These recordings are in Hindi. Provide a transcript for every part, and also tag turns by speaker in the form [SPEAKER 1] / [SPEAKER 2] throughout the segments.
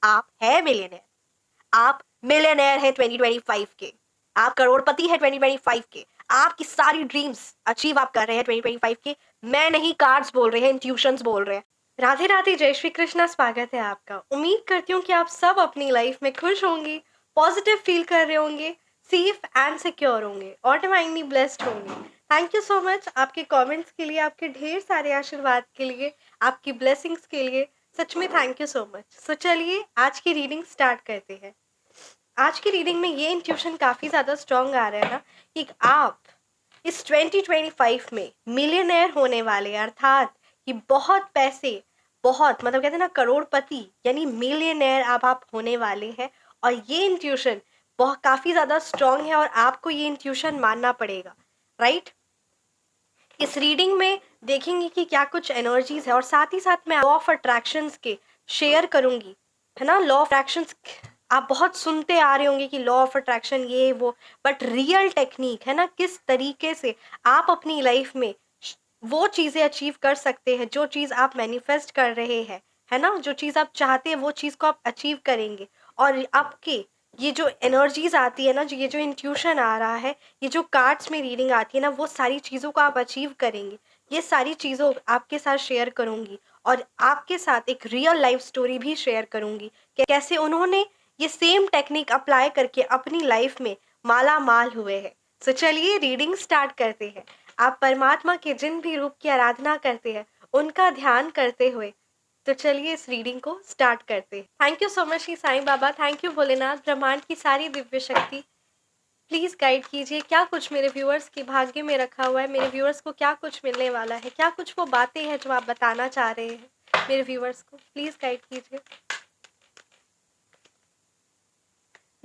[SPEAKER 1] आप है मिलियनेयर, आप मिलियनेयर है 2025 के, आप करोड़पति है 2025 के, आपकी सारी ड्रीम्स अचीव आप कर रहे हैं 2025 के। मैं नहीं, कार्ड्स बोल रहे हैं, इंट्यूशंस बोल रहे हैं। राधे राधे, जय श्री कृष्णा, स्वागत है आपका। उम्मीद करती हूँ कि आप सब अपनी लाइफ में खुश होंगे, पॉजिटिव फील कर रहे होंगे, सेफ एंड सिक्योर होंगे और डिवाइनली ब्लेस्ड होंगे। थैंक यू सो मच आपके कमेंट्स के लिए, आपके ढेर सारे आशीर्वाद के लिए, आपकी ब्लेसिंग्स के लिए। सच में थैंक यू सो मच। सो चलिए आज की रीडिंग स्टार्ट करते हैं। आज की रीडिंग में ये इंट्यूशन काफ़ी ज़्यादा स्ट्रॉन्ग आ रहा है ना कि आप इस 2025 में मिलियनेयर होने वाले, अर्थात कि बहुत पैसे, बहुत मतलब कहते हैं ना करोड़पति, यानी मिलियनेयर अब आप होने वाले हैं। और ये इंट्यूशन बहुत काफ़ी ज़्यादा स्ट्रॉन्ग है और आपको ये इंट्यूशन मानना पड़ेगा, राइट। इस रीडिंग में देखेंगे कि क्या कुछ एनर्जीज है और साथ ही साथ मैं लॉ ऑफ अट्रैक्शंस के शेयर करूंगी, है ना। लॉ ऑफ अट्रैक्शंस आप बहुत सुनते आ रहे होंगे कि लॉ ऑफ अट्रैक्शन ये वो, बट रियल टेक्निक है ना, किस तरीके से आप अपनी लाइफ में वो चीज़ें अचीव कर सकते हैं जो चीज़ आप मैनिफेस्ट कर रहे हैं, है ना। जो चीज़ आप चाहते हैं वो चीज़ को आप अचीव करेंगे। और आपके ये जो एनर्जीज आती है ना, जो ये जो इंट्यूशन आ रहा है, ये जो कार्ड्स में रीडिंग आती है ना, वो सारी चीज़ों को आप अचीव करेंगे। ये सारी चीज़ों आपके साथ शेयर करूँगी और आपके साथ एक रियल लाइफ स्टोरी भी शेयर करूँगी कि कैसे उन्होंने ये सेम टेक्निक अप्लाई करके अपनी लाइफ में माला माल हुए हैं। तो चलिए रीडिंग स्टार्ट करते हैं। आप परमात्मा के जिन भी रूप की आराधना करते हैं उनका ध्यान करते हुए, तो चलिए इस रीडिंग को स्टार्ट करते हैं। Thank you so much Shri Sai Baba, thank you Bholenath, ब्रह्मांड की सारी दिव्य शक्ति। प्लीज़ गाइड कीजिए क्या कुछ मेरे व्यूअर्स के भाग्य में रखा हुआ है, मेरे व्यूअर्स को क्या कुछ मिलने वाला है, क्या कुछ वो बातें हैं जो आप बताना चाह रहे हैं मेरे व्यूअर्स को। प्लीज़ गाइड कीजिए।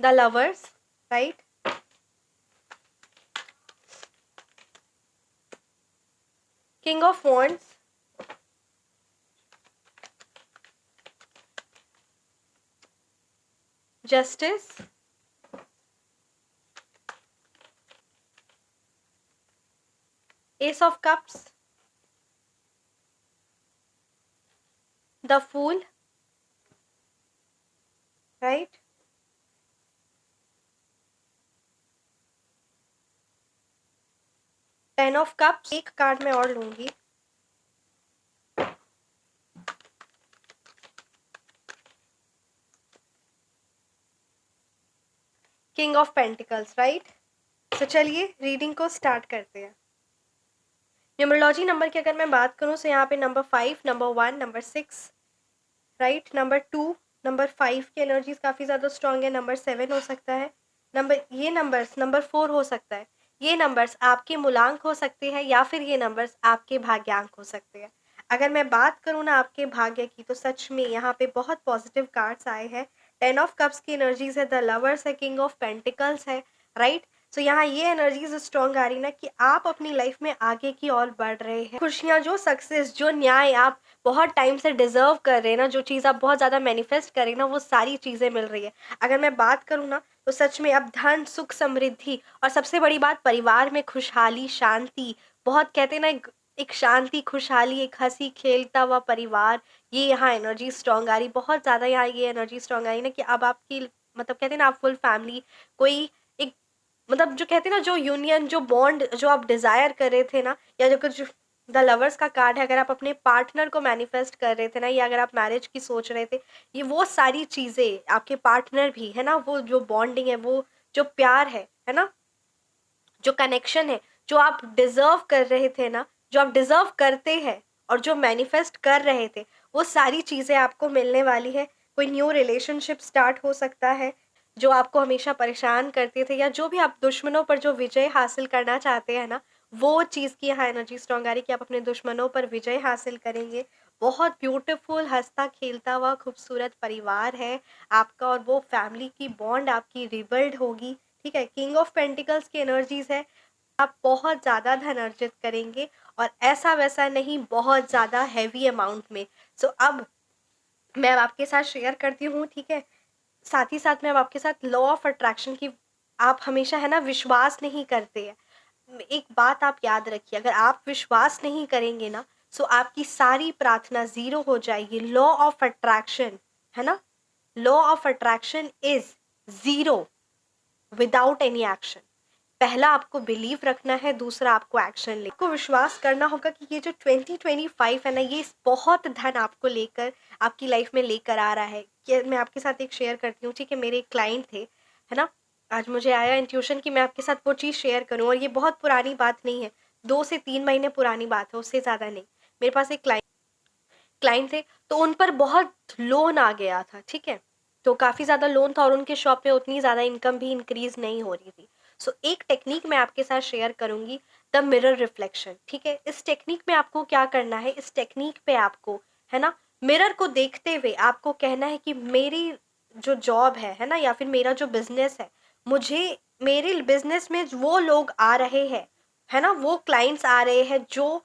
[SPEAKER 1] The lovers, right. King of wands, justice, ace of cups, the fool, right. Ten of cups, एक कार्ड मैं और लूंगी। King of pentacles, right. तो चलिए रीडिंग को स्टार्ट करते हैं। न्यूमरोलॉजी नंबर की अगर मैं बात करूं तो यहाँ पे number 5, number 1, number 6, right, number 2, number 5 की एनर्जीज काफ़ी ज़्यादा स्ट्रॉन्ग है। नंबर 7 हो सकता है, ये नंबर्स नंबर 4 हो सकता है। ये नंबर्स आपके मूलांक हो सकते हैं या फिर ये नंबर्स आपके भाग्यांक हो सकते हैं। अगर मैं बात करूँ ना आपके भाग्य की, तो सच में यहाँ पे बहुत पॉजिटिव कार्ड्स आए हैं। 10 ऑफ कप्स की एनर्जीज है, द लवर्स है, किंग ऑफ पेंटिकल्स है, राइट। तो यहाँ ये एनर्जीज स्ट्रॉन्ग आ रही ना कि आप अपनी लाइफ में आगे की ओर बढ़ रहे हैं। खुशियाँ, जो सक्सेस, जो न्याय आप बहुत टाइम से डिजर्व कर रहे हैं ना, जो चीज़ आप बहुत ज़्यादा मैनिफेस्ट कर रहे हैं ना, वो सारी चीज़ें मिल रही है। अगर मैं बात करूँ ना तो सच में अब धन, सुख, समृद्धि और सबसे बड़ी बात परिवार में खुशहाली, शांति, बहुत कहते हैं ना एक शांति, खुशहाली, एक हंसी खेलता हुआ परिवार, ये यहाँ एनर्जी स्ट्रॉन्ग आ रही। बहुत ज़्यादा यहाँ ये एनर्जी स्ट्रॉन्ग आ रही ना कि अब आपकी मतलब कहते हैं ना आप फुल फैमिली, कोई एक मतलब जो कहते हैं ना जो यूनियन, जो बॉन्ड जो आप डिज़ायर कर रहे थे ना, या जो कुछ द लवर्स का कार्ड है, अगर आप अपने पार्टनर को मैनिफेस्ट कर रहे थे ना, या अगर आप मैरिज की सोच रहे थे, ये वो सारी चीज़ें आपके पार्टनर भी है ना, वो जो बॉन्डिंग है, वो जो प्यार है ना, जो कनेक्शन है, जो आप डिजर्व कर रहे थे ना, जो आप डिजर्व करते हैं और जो मैनिफेस्ट कर रहे थे, वो सारी चीज़ें आपको मिलने वाली है। कोई न्यू रिलेशनशिप स्टार्ट हो सकता है जो आपको हमेशा परेशान करते थे, या जो भी आप दुश्मनों पर जो विजय हासिल करना चाहते हैं ना, वो चीज़ की यहाँ एनर्जी स्ट्रॉन्ग आ रही कि आप अपने दुश्मनों पर विजय हासिल करेंगे। बहुत ब्यूटीफुल, हंसता खेलता हुआ खूबसूरत परिवार है आपका और वो फैमिली की बॉन्ड आपकी रिबिल्ड होगी, ठीक है। किंग ऑफ पेंटिकल्स की एनर्जीज है, आप बहुत ज़्यादा धन अर्जित करेंगे और ऐसा वैसा नहीं, बहुत ज़्यादा हैवी अमाउंट में। सो अब मैं अब आपके साथ शेयर करती हूँ, ठीक है। साथ ही साथ मैं अब आपके साथ लॉ ऑफ अट्रैक्शन की, आप हमेशा है ना विश्वास नहीं करते हैं। एक बात आप याद रखिए, अगर आप विश्वास नहीं करेंगे ना, सो आपकी सारी प्रार्थना ज़ीरो हो जाएगी। लॉ ऑफ अट्रैक्शन है ना, law of attraction is zero without any action. पहला आपको बिलीव रखना है, दूसरा आपको एक्शन ले, आपको विश्वास करना होगा कि ये जो 2025 है ना, ये बहुत धन आपको लेकर आपकी लाइफ में लेकर आ रहा है। कि मैं आपके साथ एक शेयर करती हूँ, ठीक है। मेरे एक क्लाइंट थे, है ना, आज मुझे आया इंट्यूशन कि मैं आपके साथ वो चीज़ शेयर करूँ, और ये बहुत पुरानी बात नहीं है, 2 से 3 महीने पुरानी बात है, उससे ज़्यादा नहीं। मेरे पास एक क्लाइंट थे, तो उन पर बहुत लोन आ गया था, ठीक है। तो काफ़ी ज़्यादा लोन था और उनके शॉप में उतनी ज़्यादा इनकम भी इंक्रीज नहीं हो रही थी। सो एक टेक्निक मैं आपके साथ शेयर करूंगी, द मिरर रिफ्लेक्शन, ठीक है। इस टेक्निक में आपको क्या करना है, इस टेक्निक पे आपको, है ना, मिरर को देखते हुए आपको कहना है कि मेरी जो जॉब है ना, या फिर मेरा जो बिजनेस है, मुझे मेरे बिजनेस में वो लोग आ रहे हैं, है ना, वो क्लाइंट्स आ रहे हैं जो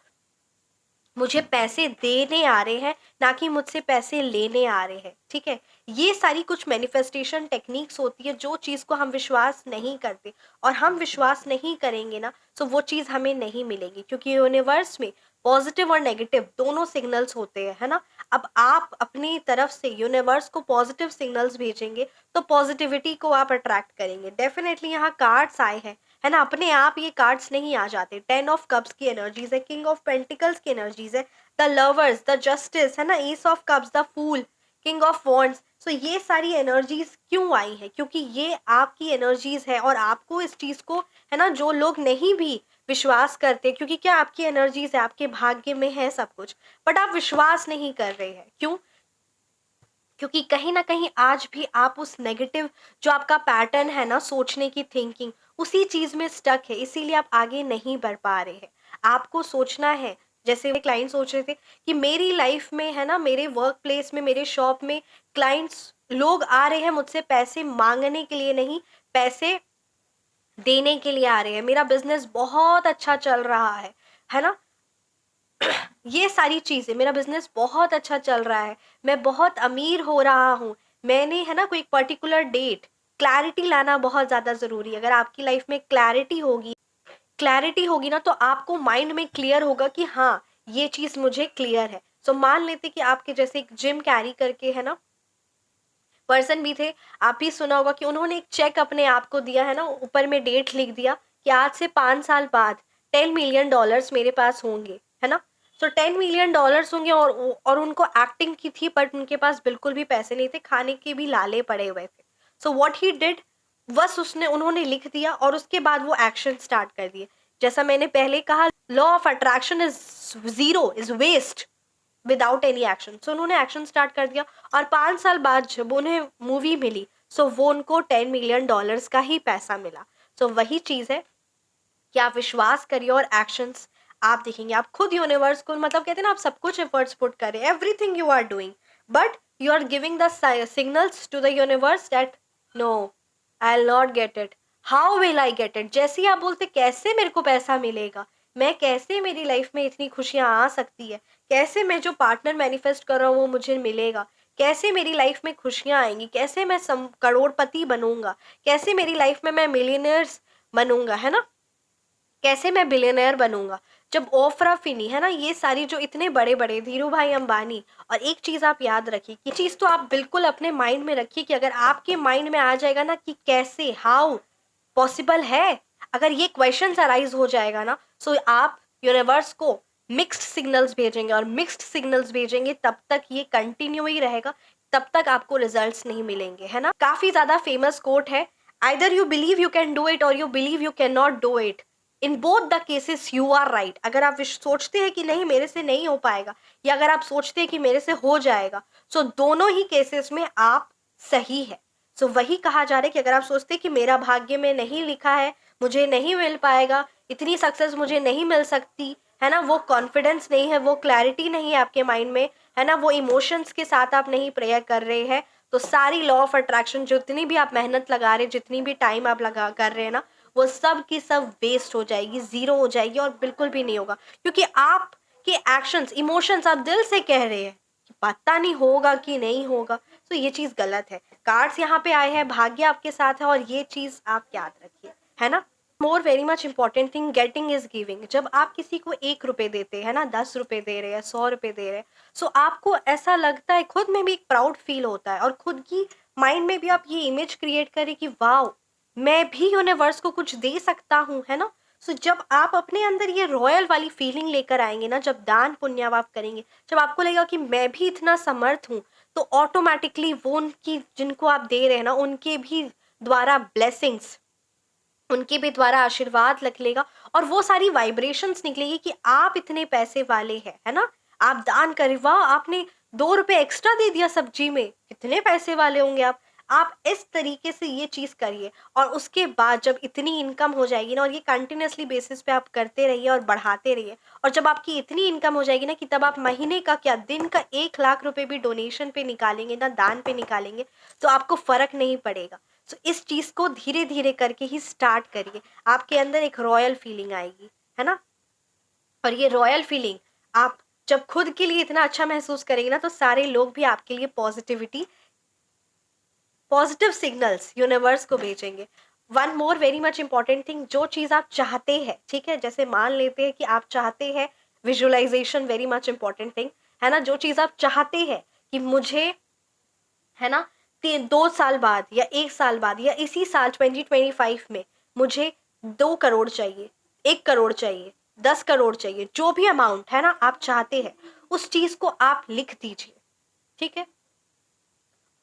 [SPEAKER 1] मुझे पैसे देने आ रहे हैं, ना कि मुझसे पैसे लेने आ रहे हैं, ठीक है। ये सारी कुछ मैनिफेस्टेशन टेक्निक्स होती है, जो चीज़ को हम विश्वास नहीं करते और हम विश्वास नहीं करेंगे ना, तो वो चीज़ हमें नहीं मिलेगी, क्योंकि यूनिवर्स में पॉजिटिव और नेगेटिव दोनों सिग्नल्स होते हैं, है ना। अब आप अपनी तरफ से यूनिवर्स को पॉजिटिव सिग्नल्स भेजेंगे तो पॉजिटिविटी को आप अट्रैक्ट करेंगे। डेफिनेटली यहाँ कार्ड्स आए हैं, है ना, अपने आप ये कार्ड्स नहीं आ जाते। 10 ऑफ कप्स की एनर्जीज है, किंग ऑफ पेंटिकल्स की एनर्जीज है, द लवर्स, द जस्टिस, है ना, ace of cups, the fool, king of wands. So ये सारी एनर्जीज क्यों आई है, क्योंकि ये आपकी एनर्जीज है, और आपको इस चीज को, है ना, जो लोग नहीं भी विश्वास करते, क्योंकि क्या आपकी एनर्जीज है, आपके भाग्य में है सब कुछ, बट आप विश्वास नहीं कर रहे हैं, क्यों? क्योंकि कहीं ना कहीं आज भी आप उस नेगेटिव जो आपका पैटर्न है ना, सोचने की थिंकिंग, उसी चीज में स्टक है, इसीलिए आप आगे नहीं बढ़ पा रहे हैं। आपको सोचना है, जैसे क्लाइंट सोच रहे थे कि मेरी लाइफ में, है ना, मेरे वर्क प्लेस में, मेरे शॉप में क्लाइंट्स लोग आ रहे हैं मुझसे पैसे मांगने के लिए नहीं, पैसे देने के लिए आ रहे हैं, मेरा बिजनेस बहुत अच्छा चल रहा है ना, ये सारी चीजें, मेरा बिजनेस बहुत अच्छा चल रहा है, मैं बहुत अमीर हो रहा हूँ, मैंने, है ना, कोई पर्टिकुलर डेट, क्लैरिटी लाना बहुत ज्यादा जरूरी है। अगर आपकी लाइफ में क्लैरिटी होगी ना, तो आपको माइंड में क्लियर होगा कि हाँ, ये चीज मुझे क्लियर है। सो मान लेते कि आपके जैसे एक जिम कैरी करके, है ना, पर्सन भी थे, आप भी सुना होगा कि उन्होंने एक चेक अपने आप को दिया, है ना, ऊपर में डेट लिख दिया कि आज से 5 साल बाद $10 मिलियन मेरे पास होंगे, है ना। तो $10 मिलियन होंगे, और उनको एक्टिंग की थी, बट उनके पास बिल्कुल भी पैसे नहीं थे, खाने के भी लाले पड़े हुए थे। सो व्हाट ही डिड, बस उन्होंने लिख दिया, और उसके बाद वो एक्शन स्टार्ट कर दिए। जैसा मैंने पहले कहा, law of attraction is zero, is waste without any action. So उन्होंने एक्शन स्टार्ट कर दिया, और 5 साल बाद जब उन्हें मूवी मिली, सो वो उनको $10 मिलियन का ही पैसा मिला। सो वही चीज है कि आप विश्वास करिए और एक्शंस आप देखेंगे, आप खुद यूनिवर्स को, मतलब कहते हैं ना, आप सब कुछ एफर्ट्स पुट करें, everything you are doing, but you are giving the signals to the universe that no, I will not get it, how will I get it. जैसे ही आप बोलते कैसे मेरे को पैसा मिलेगा, मैं कैसे, मेरी लाइफ में इतनी खुशियां आ सकती है, कैसे मैं जो पार्टनर मैनिफेस्ट कर रहा हूँ वो मुझे मिलेगा, कैसे मेरी लाइफ में खुशियां आएंगी, कैसे मैं करोड़पति बनूंगा, कैसे मेरी लाइफ में मैं मिलियनर्स बनूंगा, है ना, कैसे मैं बिलियनर बनूंगा। जब ओफ्रा फिनी, है ना, ये सारी जो इतने बड़े बड़े धीरू भाई अंबानी, और एक चीज आप याद रखिए, कि चीज तो आप बिल्कुल अपने माइंड में रखिए, कि अगर आपके माइंड में आ जाएगा ना कि कैसे, हाउ पॉसिबल है, अगर ये क्वेश्चन अराइज हो जाएगा ना, सो आप यूनिवर्स को मिक्स्ड सिग्नल्स भेजेंगे, और मिक्स्ड सिग्नल्स भेजेंगे तब तक ये कंटिन्यू ही रहेगा, तब तक आपको रिजल्ट्स नहीं मिलेंगे, है ना। काफी ज्यादा फेमस कोट है, either you believe you can do it और you believe you can not do it, in both the cases you are right. अगर आप सोचते हैं कि नहीं मेरे से नहीं हो पाएगा, या अगर आप सोचते हैं कि मेरे से हो जाएगा, सो दोनों ही केसेस में आप सही है। सो वही कहा जा रहा है कि अगर आप सोचते हैं कि मेरा भाग्य में नहीं लिखा है, मुझे नहीं मिल पाएगा, इतनी सक्सेस मुझे नहीं मिल सकती, है ना, वो कॉन्फिडेंस नहीं है, वो क्लैरिटी नहीं है आपके माइंड में, है ना, वो इमोशंस के साथ आप नहीं प्रेयर कर रहे हैं, तो सारी लॉ ऑफ अट्रैक्शन, जितनी भी आप मेहनत लगा रहे हैं, जितनी भी टाइम आप लगा कर रहे हैं ना, वो सब की सब वेस्ट हो जाएगी, जीरो हो जाएगी, और बिल्कुल भी नहीं होगा, क्योंकि आपके एक्शंस, इमोशंस, आप दिल से कह रहे हैं कि पता नहीं होगा कि नहीं होगा, तो ये चीज गलत है। कार्ड्स यहाँ पे आए हैं, भाग्य आपके साथ है, और ये चीज आप याद रखिए, है ना। More very much important thing, getting is giving. जब आप किसी को 1 रुपए देते हैं ना, 10 रुपए दे रहे हैं, 100 रुपए दे रहे हैं, सो आपको ऐसा लगता है, खुद में भी एक प्राउड फील होता है, और खुद की माइंड में भी आप ये इमेज क्रिएट करें कि वाओ, मैं भी यूनिवर्स को कुछ दे सकता हूँ, है ना। सो जब आप अपने अंदर ये रॉयल वाली फीलिंग लेकर आएंगे ना, जब दान पुण्य आप करेंगे, जब आपको लगेगा कि मैं भी इतना समर्थ हूँ, तो ऑटोमेटिकली वो उनकी, जिनको आप दे रहे हैं ना, उनके भी द्वारा ब्लेसिंग्स, उनके भी द्वारा आशीर्वाद निकलेगा, और वो सारी वाइब्रेशंस निकलेगी कि आप इतने पैसे वाले हैं, है ना। आप दान करें, वाह आपने 2 रुपए एक्स्ट्रा दे दिया सब्जी में, कितने पैसे वाले होंगे आप इस तरीके से ये चीज करिए। और उसके बाद जब इतनी इनकम हो जाएगी ना, और ये कंटिन्यूसली बेसिस पे आप करते रहिए और बढ़ाते रहिए, और जब आपकी इतनी इनकम हो जाएगी ना कि तब आप महीने का क्या, दिन का 1 लाख रुपए भी डोनेशन पे निकालेंगे ना, दान पे निकालेंगे, तो आपको फर्क नहीं पड़ेगा। सो इस चीज को धीरे धीरे करके ही स्टार्ट करिए, आपके अंदर एक रॉयल फीलिंग आएगी, है ना। और ये रॉयल फीलिंग आप जब खुद के लिए इतना अच्छा महसूस करेंगे ना, तो सारे लोग भी आपके लिए पॉजिटिविटी, पॉजिटिव सिग्नल्स यूनिवर्स को भेजेंगे। One more very much important thing, जो चीज़ आप चाहते हैं, ठीक है, जैसे मान लेते हैं कि आप चाहते हैं, visualization very much important thing, है ना। जो चीज़ आप चाहते हैं कि मुझे, है ना, 2 साल बाद या 1 साल बाद या इसी साल 2025 में मुझे 2 करोड़ चाहिए, 1 करोड़ चाहिए, 10 करोड़ चाहिए, जो भी अमाउंट है ना आप चाहते हैं, उस चीज़ को आप लिख दीजिए, ठीक है।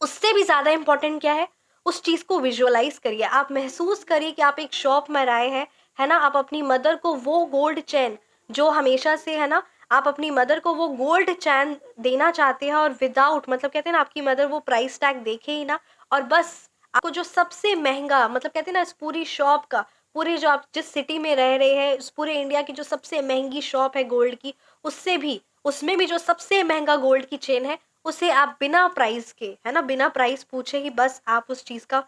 [SPEAKER 1] उससे भी ज्यादा इंपॉर्टेंट क्या है, उस चीज को विजुअलाइज करिए, आप महसूस करिए कि आप एक शॉप में आए हैं, है ना। आप अपनी मदर को वो गोल्ड चैन, जो हमेशा से, है ना, आप अपनी मदर को वो गोल्ड चैन देना चाहते हैं, और विदाउट, मतलब कहते हैं ना, आपकी मदर वो प्राइस टैग देखे ही ना, और बस आपको जो सबसे महंगा, मतलब कहते हैं ना, इस पूरी शॉप का, पूरे जो आप जिस सिटी में रह रहे हैं, उस पूरे इंडिया की जो सबसे महंगी शॉप है गोल्ड की, उससे भी, उसमें भी जो सबसे महंगा गोल्ड की चेन है, उसे आप बिना प्राइस के, है ना, बिना प्राइस पूछे ही बस आप उस चीज का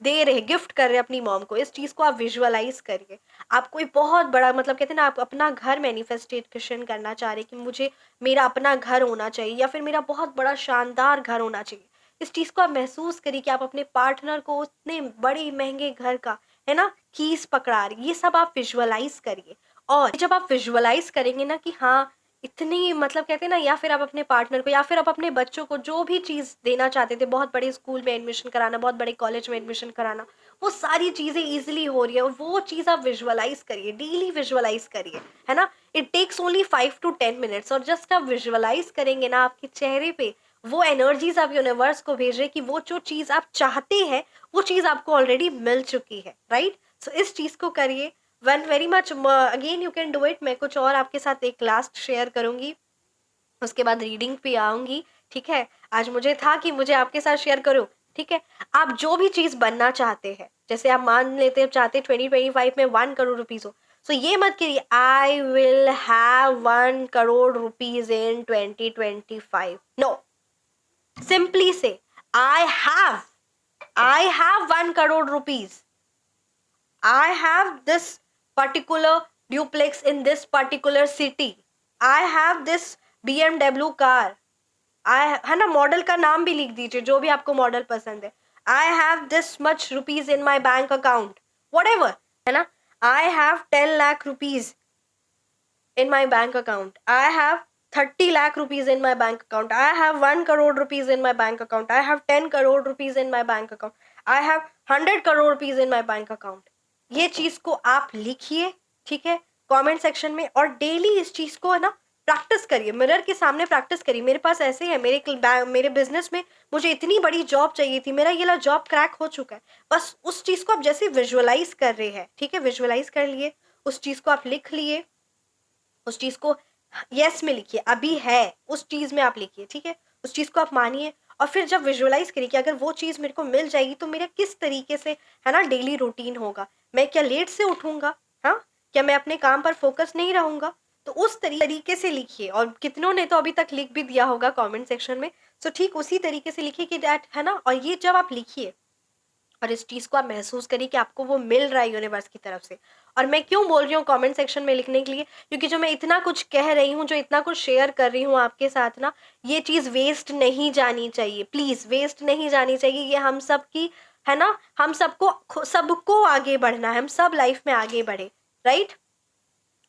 [SPEAKER 1] दे रहे, गिफ्ट कर रहे अपनी मॉम को। इस चीज को आप विजुअलाइज करिए। आप कोई बहुत बड़ा, मतलब कहते हैं ना, आप अपना घर मैनिफेस्टेशन करना चाह रहे कि मुझे मेरा अपना घर होना चाहिए, या फिर मेरा बहुत बड़ा शानदार घर होना चाहिए। इस चीज को आप महसूस करिए कि आप अपने पार्टनर को उतने बड़े महंगे घर का, है ना, कीज पकड़ा रही, ये सब आप विजुअलाइज करिए। और जब आप विजुअलाइज करेंगे ना कि हाँ इतनी, मतलब कहते हैं ना, या फिर आप अपने पार्टनर को, या फिर आप अपने बच्चों को जो भी चीज़ देना चाहते थे, बहुत बड़े स्कूल में एडमिशन कराना, बहुत बड़े कॉलेज में एडमिशन कराना, वो सारी चीज़ें इजीली हो रही है, और वो चीज़ आप विजुअलाइज करिए, डेली विजुअलाइज करिए, है ना। It takes only 5 to 10 minutes, और जस्ट आप विजुअलाइज करेंगे ना, आपके चेहरे पे वो एनर्जीज आप यूनिवर्स को भेज रहे कि वो जो चीज़ आप चाहते हैं, वो चीज़ आपको ऑलरेडी मिल चुकी है, राइट। सो इस चीज़ को करिए। One very much again you can do it. मैं कुछ और आपके साथ एक लास्ट शेयर करूंगी, उसके बाद रीडिंग पे आऊंगी, ठीक है। आज मुझे था कि मुझे आपके साथ शेयर करूं, ठीक है। आप जो भी चीज बनना चाहते हैं, जैसे आप मान लेते हैं चाहते 2025 में 1 करोड़ रुपीज हो, सो ये मत करिए I will have 1 crore rupees in 2025, no, simply say I have 1 crore rupees, I have this particular duplex in this particular city. I have this BMW car. है ना, मॉडल का नाम भी लिख दीजिए, जो भी आपको मॉडल पसंद है। I have this much rupees in my bank account. Whatever, है ना। I have 10 lakh rupees in my bank account. I have 30 lakh rupees in my bank account. I have 1 crore rupees in my bank account. I have 10 crore rupees in my bank account. I have 100 crore rupees in my bank account. ये चीज को आप लिखिए, ठीक है, कमेंट सेक्शन में, और डेली इस चीज को, है ना, प्रैक्टिस करिए, मिरर के सामने प्रैक्टिस करिए। मेरे पास ऐसे है, मेरे बिजनेस में मुझे इतनी बड़ी जॉब चाहिए थी, मेरा ये जॉब क्रैक हो चुका है। बस उस चीज को आप जैसे विजुअलाइज कर रहे हैं, ठीक है, विजुअलाइज कर लिए, उस चीज को आप लिख लिए, उस चीज को यस में लिखिए, अभी है उस चीज में आप लिखिए, ठीक है, उस चीज को आप मानिए। और फिर जब विजुअलाइज करिए कि अगर वो चीज मेरे को मिल जाएगी तो मेरा किस तरीके से, है ना, डेली रूटीन होगा, मैं क्या लेट से उठूंगा, हाँ, क्या मैं अपने काम पर फोकस नहीं रहूंगा, तो उस तरीके से लिखिए। और कितनों ने तो अभी तक लिख भी दिया होगा कमेंट सेक्शन में, सो ठीक उसी तरीके से लिखिए कि दैट, है ना। और ये जब आप लिखिए और इस चीज को आप महसूस करिए कि आपको वो मिल रहा है यूनिवर्स की तरफ से। और मैं क्यों बोल रही हूँ कमेंट सेक्शन में लिखने के लिए, क्योंकि जो मैं इतना कुछ कह रही हूँ, जो इतना कुछ शेयर कर रही हूँ आपके साथ ना, ये चीज वेस्ट नहीं जानी चाहिए, प्लीज वेस्ट नहीं जानी चाहिए। ये हम सब की है ना, हम सबको आगे बढ़ना है, हम सब लाइफ में आगे बढ़े, राइट।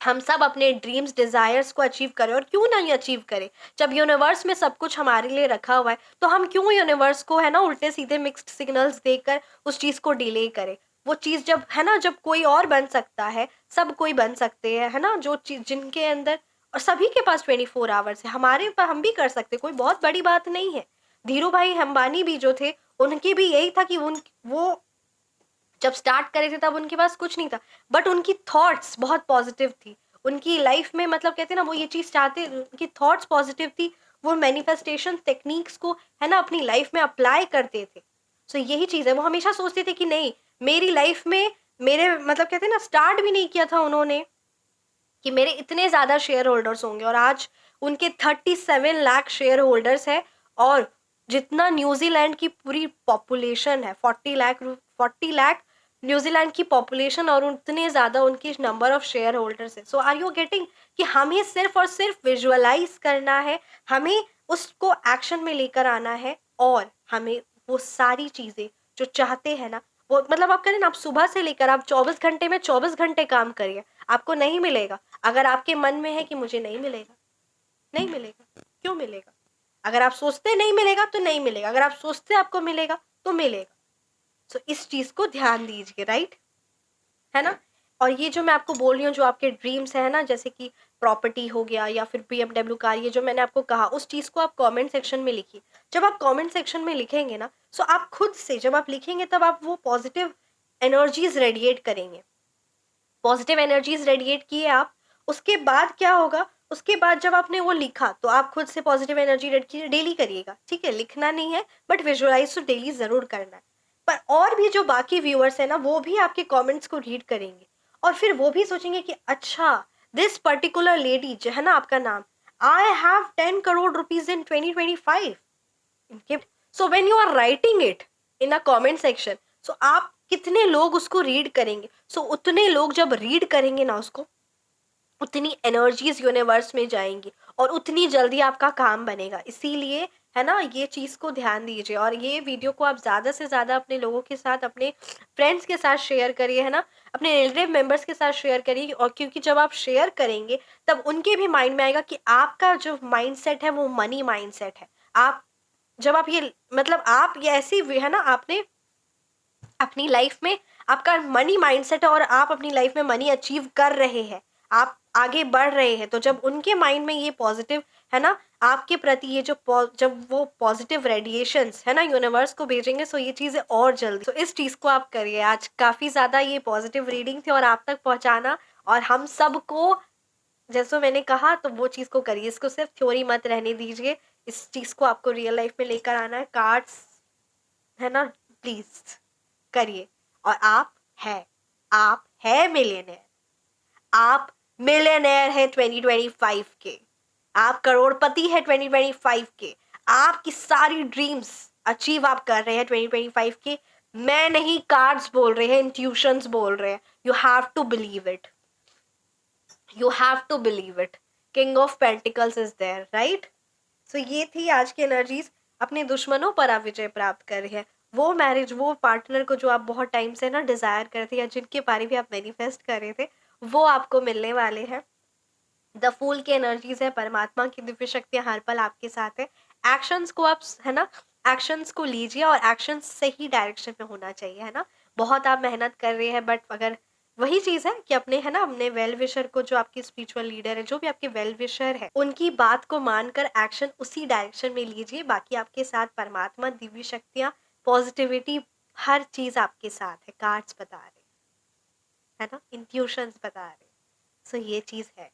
[SPEAKER 1] हम सब अपने ड्रीम्स डिजायर्स को अचीव करें, और क्यों नहीं अचीव करें, जब यूनिवर्स में सब कुछ हमारे लिए रखा हुआ है, तो हम क्यों यूनिवर्स को, है ना, उल्टे सीधे मिक्स्ड सिग्नल्स देकर उस चीज को डिले करें। वो चीज जब, है ना, जब कोई और बन सकता है, सब कोई बन सकते हैं, है ना, जो चीज जिनके अंदर, और सभी के पास 24 आवर्स है, हमारे पर हम भी कर सकते, कोई बहुत बड़ी बात नहीं है। धीरू भाई अंबानी भी जो थे, उनकी भी यही था कि वो जब स्टार्ट करे थे तब उनके पास कुछ नहीं था, बट उनकी थॉट्स बहुत पॉजिटिव थी, उनकी लाइफ में, मतलब कहते हैं ना, वो ये चीज चाहते, उनकी थॉट्स पॉजिटिव थी, वो मैनिफेस्टेशन टेक्निक्स को, है ना, अपनी लाइफ में अप्लाई करते थे। सो यही चीज है, वो हमेशा सोचते थे कि नहीं, मेरी लाइफ में, मेरे, मतलब कहते हैं ना, स्टार्ट भी नहीं किया था उन्होंने कि मेरे इतने ज्यादा शेयर होल्डर्स होंगे, और आज उनके 37 लाख शेयर होल्डर्स है, और जितना न्यूजीलैंड की पूरी पॉपुलेशन है, 40 लाख न्यूजीलैंड की पॉपुलेशन, और उतने ज्यादा उनकी नंबर ऑफ शेयर होल्डर्स है। सो आर यू गेटिंग कि हमें सिर्फ और सिर्फ विजुअलाइज करना है, हमें उसको एक्शन में लेकर आना है, और हमें वो सारी चीजें जो चाहते हैं ना, वो, मतलब आप करें ना, आप सुबह से लेकर आप 24 घंटे में 24 घंटे काम करिए, आपको नहीं मिलेगा। अगर आपके मन में है कि मुझे नहीं मिलेगा, नहीं मिलेगा, क्यों मिलेगा? अगर आप सोचते नहीं मिलेगा तो नहीं मिलेगा, अगर आप सोचते आपको मिलेगा तो मिलेगा। सो इस चीज को ध्यान दीजिए, राइट, है ना। और ये जो मैं आपको बोल रही हूँ, जो आपके ड्रीम्स है ना, जैसे कि प्रॉपर्टी हो गया, या फिर BMW कार, ये जो मैंने आपको कहा, उस चीज को आप कमेंट सेक्शन में लिखिए। जब आप कमेंट सेक्शन में लिखेंगे ना, सो आप खुद से, जब आप लिखेंगे तब आप वो पॉजिटिव एनर्जीज रेडिएट करेंगे, पॉजिटिव एनर्जीज रेडिएट किए आप। उसके बाद क्या होगा, उसके बाद जब आपने वो लिखा, तो आप खुद से पॉजिटिव एनर्जी रेडिएट डेली करिएगा, ठीक है, लिखना नहीं है, बट विजुअलाइज तो डेली जरूर करना है। पर और भी जो बाकी व्यूअर्स है ना, वो भी आपके कमेंट्स को रीड करेंगे, और फिर वो भी सोचेंगे कि अच्छा, दिस पर्टिकुलर लेडी जो है ना, आपका नाम, I have 10 crore rupees in 2025 इनके। So when you are writing it in a comment section, so आप कितने लोग उसको रीड करेंगे, सो उतने लोग जब रीड करेंगे ना उसको, उतनी एनर्जीज यूनिवर्स में जाएंगी, और उतनी जल्दी आपका काम बनेगा। इसीलिए, है ना, ये चीज को ध्यान दीजिए, और ये वीडियो को आप ज्यादा से ज्यादा अपने लोगों के साथ, अपने फ्रेंड्स के साथ शेयर करिए, है ना, अपने रिलेटिव मेंबर्स के साथ शेयर करिए, और क्योंकि जब आप शेयर करेंगे तब उनके भी माइंड में आएगा कि आपका जो माइंडसेट है वो मनी माइंडसेट है। आप, जब आप ये, मतलब आप ये ऐसी, है ना, आपने अपनी लाइफ में, आपका मनी माइंडसेट है, और आप अपनी लाइफ में मनी अचीव कर रहे हैं, आप आगे बढ़ रहे हैं, तो जब उनके माइंड में ये पॉजिटिव, है ना, आपके प्रति ये जो जब वो पॉजिटिव रेडिएशंस, है ना, यूनिवर्स को भेजेंगे, सो ये चीजें और जल्दी, तो इस चीज को आप करिए। आज काफी ज्यादा ये पॉजिटिव रीडिंग थी, और आप तक पहुंचाना, और हम सबको, जैसे मैंने कहा, तो वो चीज को करिए, इसको सिर्फ थ्योरी मत रहने दीजिए, इस चीज को आपको रियल लाइफ में लेकर आना है। कार्ड्स, है ना, प्लीज करिए, और आप है मिलियनेयर, आप मिलियनेयर है 2025 के, आप करोड़पति है 2025 के, आपकी सारी ड्रीम्स अचीव आप कर रहे हैं 2025 के। मैं नहीं, कार्ड्स बोल रहे हैं, इंट्यूशंस बोल रहे हैं। You have to believe it, you have to believe it. King of pentacles is there, right. So ये थी आज की एनर्जीज। अपने दुश्मनों पर आप विजय प्राप्त कर रहे हैं, वो मैरिज, वो पार्टनर को जो आप बहुत टाइम से ना डिजायर करते, या जिनके बारे में आप मैनिफेस्ट कर रहे थे, वो आपको मिलने वाले हैं। द फूल की एनर्जीज है, परमात्मा की दिव्य शक्तियां हर पल आपके साथ है। एक्शंस को आप, है ना, एक्शंस को लीजिए, और एक्शंस सही डायरेक्शन में होना चाहिए, है ना। बहुत आप मेहनत कर रहे हैं, बट अगर वही चीज है कि अपने, है ना, अपने वेल विशर को, जो आपकी स्पिरिचुअल लीडर है, जो भी आपके वेल विशर है, उनकी बात को मानकर एक्शन उसी डायरेक्शन में लीजिए। बाकी आपके साथ परमात्मा, दिव्य शक्तियां, पॉजिटिविटी, हर चीज आपके साथ है। कार्ड्स बता रहे, है ना, इंट्यूशंस बता रहे। सो ये चीज है,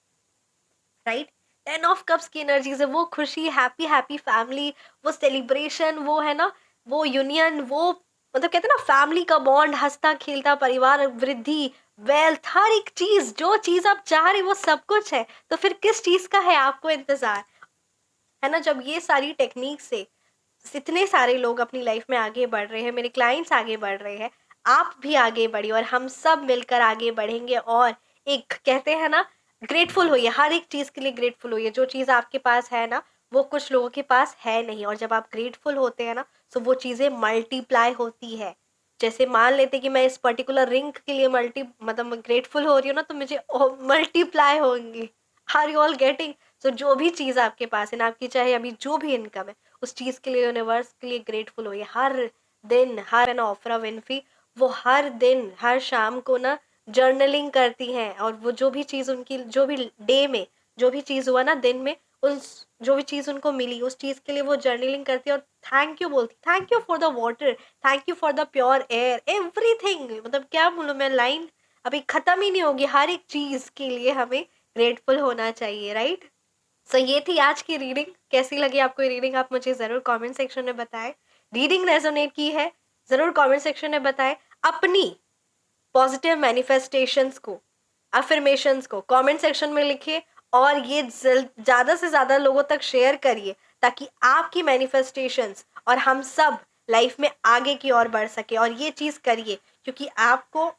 [SPEAKER 1] राइट। 10 ऑफ कप्स की एनर्जीज है, वो खुशी, हैप्पी हैप्पी फैमिली, वो सेलिब्रेशन, वो, है ना, वो यूनियन, वो, मतलब कहते हैं ना, फैमिली का बॉन्ड, हंसता खेलता परिवार, वृद्धि, वेल्थ, हर एक चीज, जो चीज आप चाह रहे वो सब कुछ है। तो फिर किस चीज का है आपको इंतजार, है ना। जब ये सारी टेक्निक से इतने सारे लोग अपनी लाइफ में आगे बढ़ रहे हैं, मेरे क्लाइंट्स आगे बढ़ रहे हैं, आप भी आगे बढ़िए, और हम सब मिलकर आगे बढ़ेंगे। और एक, कहते हैं ना, ग्रेटफुल होइए, हर एक चीज के लिए ग्रेटफुल होइए। जो चीज आपके पास है ना, वो कुछ लोगों के पास है नहीं, और जब आप ग्रेटफुल होते हैं ना, तो वो चीजें मल्टीप्लाई होती है। जैसे मान लेते कि मैं इस पर्टिकुलर रिंग के लिए मतलब ग्रेटफुल हो रही हूँ ना, तो मुझे मल्टीप्लाई होंगी। Are you all getting? So जो भी चीज़ आपके पास है ना, आपकी चाहे अभी जो भी इनकम है, उस चीज़ के लिए यूनिवर्स के लिए ग्रेटफुल होइए हर दिन। हर ना ऑफरा विनफ्री, वो हर दिन हर शाम को ना जर्नलिंग करती हैं, और वो जो भी चीज़ उनकी, जो भी डे में जो भी चीज़ हुआ ना दिन में, उस जो भी चीज़ उनको मिली उस चीज़ के लिए वो जर्नलिंग करती है और थैंक यू बोलती, thank you for the water, thank you for the pure air, everything. मतलब क्या बोलूँ मैं, लाइन अभी ख़त्म ही नहीं होगी। हर एक चीज़ के लिए हमें ग्रेटफुल होना चाहिए, राइट? सो ये थी आज की रीडिंग। कैसी लगी आपको ये रीडिंग, आप मुझे ज़रूर कमेंट सेक्शन में बताएं। रीडिंग रेजोनेट की है ज़रूर कमेंट सेक्शन में बताएं। अपनी पॉजिटिव मैनिफेस्टेशंस को, अफर्मेशंस को कमेंट सेक्शन में लिखिए, और ये ज़्यादा से ज़्यादा लोगों तक शेयर करिए, ताकि आपकी मैनिफेस्टेशंस और हम सब लाइफ में आगे की ओर बढ़ सके। और ये चीज़ करिए क्योंकि आपको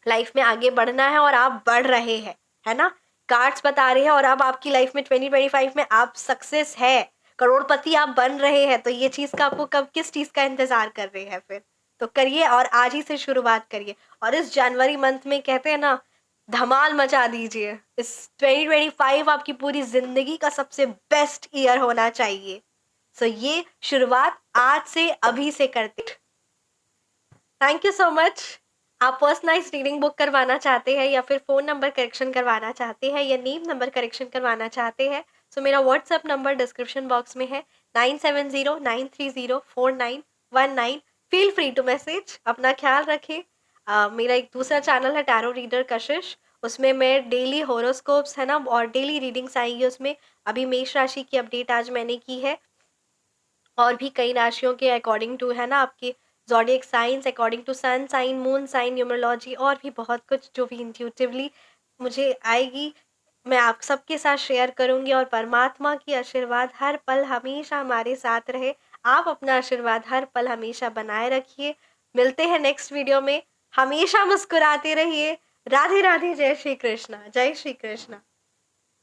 [SPEAKER 1] लाइफ में आगे बढ़ना है और आप बढ़ रहे हैं, है ना? कार्ड्स बता रहे हैं, और अब आपकी लाइफ में 2025 में आप सक्सेस है, करोड़पति आप बन रहे हैं। तो ये चीज़ का आपको कब किस चीज़ का इंतजार कर रहे हैं फिर? तो करिए, और आज ही से शुरुआत करिए। और इस जनवरी मंथ में कहते हैं ना, धमाल मचा दीजिए। इस 2025 आपकी पूरी जिंदगी का सबसे बेस्ट ईयर होना चाहिए। सो ये शुरुआत आज से अभी से करते। Thank you so much. आप पर्सनलाइज रीडिंग बुक करवाना चाहते हैं, या फिर फ़ोन नंबर करेक्शन करवाना चाहते हैं, या नेम नंबर करेक्शन करवाना चाहते हैं, तो मेरा व्हाट्सएप नंबर डिस्क्रिप्शन बॉक्स में है 9709304919। Feel free to message. अपना ख्याल रखें। मेरा एक दूसरा चैनल है टैरो रीडर कशिश, उसमें मैं डेली होरोस्कोप्स है ना और डेली रीडिंग्स आएंगी उसमें। अभी मेष राशि की अपडेट आज मैंने की है, और भी कई राशियों के अकॉर्डिंग टू है ना आपकी zodiac science, according to sun sign, moon sign, numerology, और भी बहुत कुछ जो भी इंट्यूटिवली मुझे आएगी, मैं आप सबके साथ शेयर करूंगी। और परमात्मा की आशीर्वाद हर पल हमेशा हमारे साथ रहे। आप अपना आशीर्वाद हर पल हमेशा बनाए रखिए। मिलते हैं नेक्स्ट वीडियो में। हमेशा मुस्कुराते रहिए। राधे राधे। जय श्री कृष्णा। जय श्री कृष्णा।